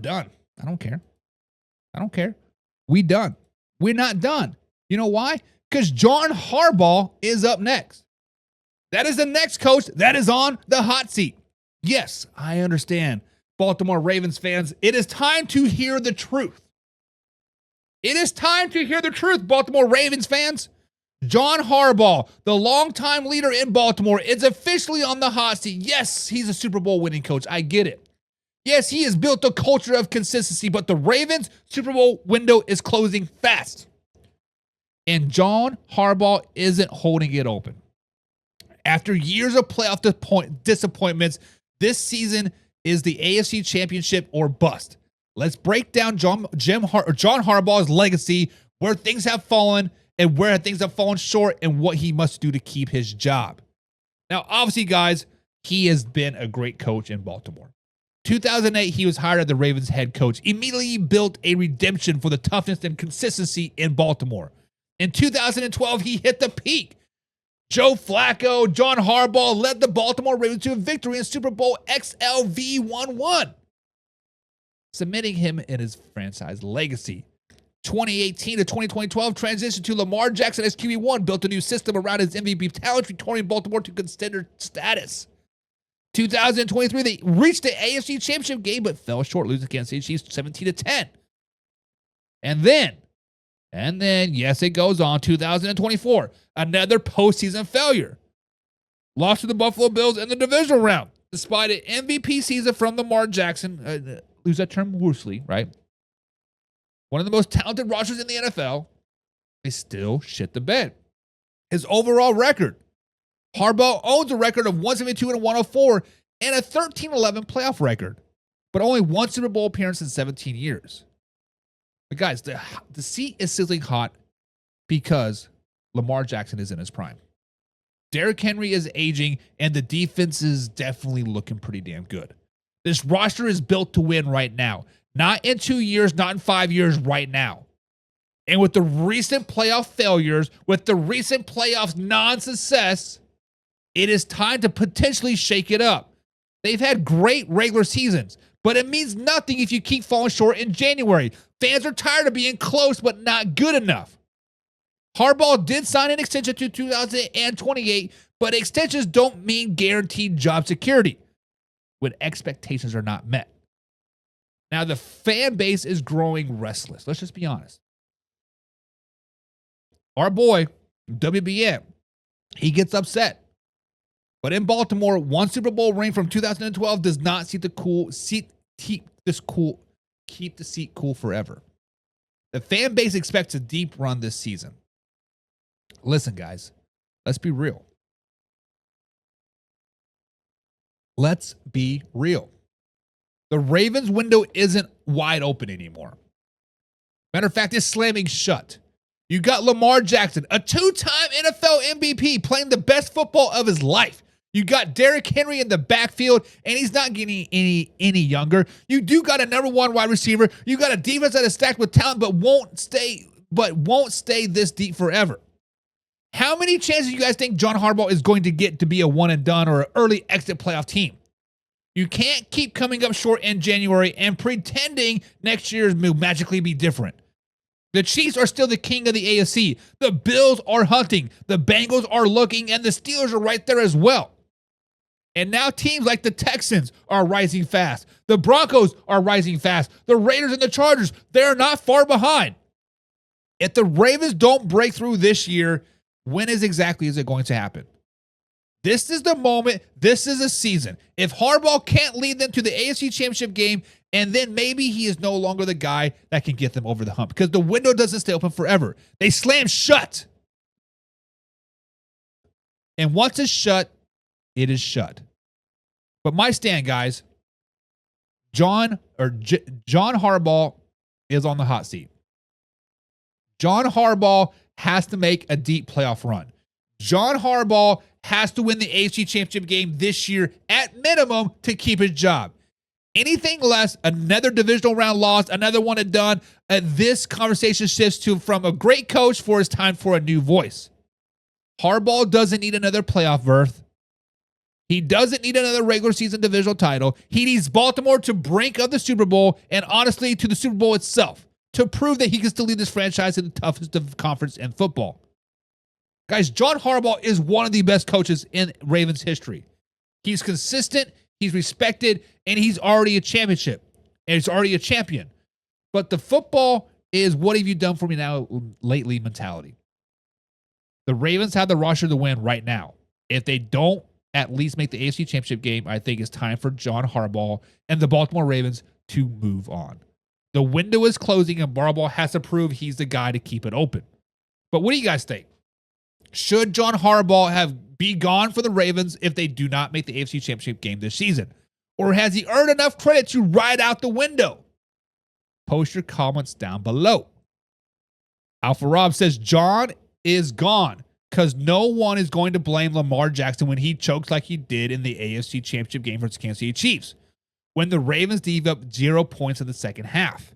done. I don't care. We done. We're not done. You know why? Because John Harbaugh is up next. That is the next coach that is on the hot seat. Yes, I understand. Baltimore Ravens fans, it is time to hear the truth. It is time to hear the truth, Baltimore Ravens fans. John Harbaugh, the longtime leader in Baltimore, is officially on the hot seat. Yes, he's a Super Bowl winning coach. I get it. Yes, he has built a culture of consistency, but the Ravens' Super Bowl window is closing fast. And John Harbaugh isn't holding it open. After years of playoff disappointments, this season is the AFC Championship or bust. Let's break down John Harbaugh's legacy, where things have fallen and where things have fallen short, and what he must do to keep his job. Now, obviously, guys, he has been a great coach in Baltimore. 2008, he was hired as the Ravens head coach. Immediately, he built a redemption for the toughness and consistency in Baltimore. In 2012, he hit the peak. Joe Flacco, John Harbaugh led the Baltimore Ravens to a victory in Super Bowl XLV11, cementing him in his franchise legacy. 2018 to 2012 transition to Lamar Jackson as QB1, built a new system around his MVP talent, returning Baltimore to contender status. 2023, they reached the AFC Championship game, but fell short, losing against the Chiefs 17-10. And then, yes, it goes on, 2024, another postseason failure. Lost to the Buffalo Bills in the divisional round. Despite an MVP season from Lamar Jackson, use that term loosely, right? One of the most talented rosters in the NFL, they still shit the bed. His overall record, Harbaugh owns a record of 172-104 and a 13-11 playoff record, but only one Super Bowl appearance in 17 years. But guys, the seat is sizzling hot because Lamar Jackson is in his prime. Derrick Henry is aging, and the defense is definitely looking pretty damn good. This roster is built to win right now. Not in 2 years, not in 5 years, right now. And with the recent playoff failures, with the recent playoffs non-success, it is time to potentially shake it up. They've had great regular seasons, but it means nothing if you keep falling short in January. Fans are tired of being close but not good enough. Harbaugh did sign an extension to 2028, but extensions don't mean guaranteed job security when expectations are not met. Now, the fan base is growing restless. Let's just be honest. Our boy, WBN, he gets upset. But in Baltimore, one Super Bowl ring from 2012 does not keep the seat cool forever. The fan base expects a deep run this season. Listen, guys, let's be real. Let's be real. The Ravens window isn't wide open anymore. Matter of fact, it's slamming shut. You got Lamar Jackson, a two-time NFL MVP, playing the best football of his life. You got Derrick Henry in the backfield, and he's not getting any younger. You do got a number one wide receiver. You got a defense that is stacked with talent, but won't stay this deep forever. How many chances do you guys think John Harbaugh is going to get to be a one and done or an early exit playoff team? You can't keep coming up short in January and pretending next year will magically be different. The Chiefs are still the king of the AFC. The Bills are hunting. The Bengals are looking, and the Steelers are right there as well. And now teams like the Texans are rising fast. The Broncos are rising fast. The Raiders and the Chargers, they're not far behind. If the Ravens don't break through this year, when is it going to happen? This is the moment. This is a season. If Harbaugh can't lead them to the AFC Championship game, and then maybe he is no longer the guy that can get them over the hump, because the window doesn't stay open forever. They slam shut. And once it's shut, it is shut. But my stand, guys, John Harbaugh is on the hot seat. John Harbaugh has to make a deep playoff run. John Harbaugh has to win the AFC Championship game this year at minimum to keep his job. Anything less, another divisional round loss, another one and done, this conversation shifts from a great coach for his time for a new voice. Harbaugh doesn't need another playoff berth. He doesn't need another regular season divisional title. He needs Baltimore to brink of the Super Bowl and honestly to the Super Bowl itself to prove that he can still lead this franchise in the toughest of conference in football. Guys, John Harbaugh is one of the best coaches in Ravens history. He's consistent, he's respected, and he's already a championship. And he's already a champion. But the football is what have you done for me now lately mentality. The Ravens have the roster to win right now. If they don't at least make the AFC Championship game, I think it's time for John Harbaugh and the Baltimore Ravens to move on. The window is closing and Harbaugh has to prove he's the guy to keep it open. But what do you guys think? Should John Harbaugh be gone for the Ravens if they do not make the AFC Championship game this season? Or has he earned enough credit to ride out the window? Post your comments down below. Alpha Rob says John is gone because no one is going to blame Lamar Jackson when he chokes like he did in the AFC Championship game versus Kansas City Chiefs when the Ravens gave up 0 points in the second half.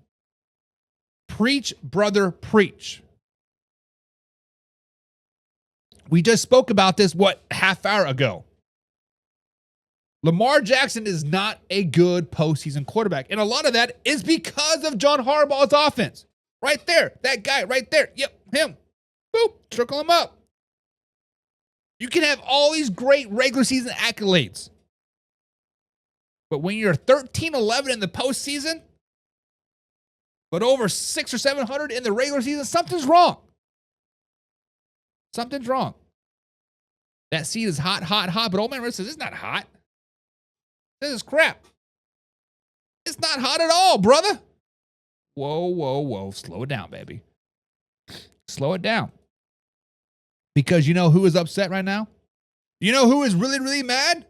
Preach, brother, preach. We just spoke about this, half hour ago. Lamar Jackson is not a good postseason quarterback. And a lot of that is because of John Harbaugh's offense. Right there. That guy right there. Yep, him. Boop. Trickle him up. You can have all these great regular season accolades. But when you're 13-11 in the postseason, but over 600 or 700 in the regular season, something's wrong. Something's wrong. That seed is hot, hot, hot. But old man Rich says, it's not hot. This is crap. It's not hot at all, brother. Whoa, whoa, whoa. Slow it down, baby. Slow it down. Because you know who is upset right now? You know who is really, really mad?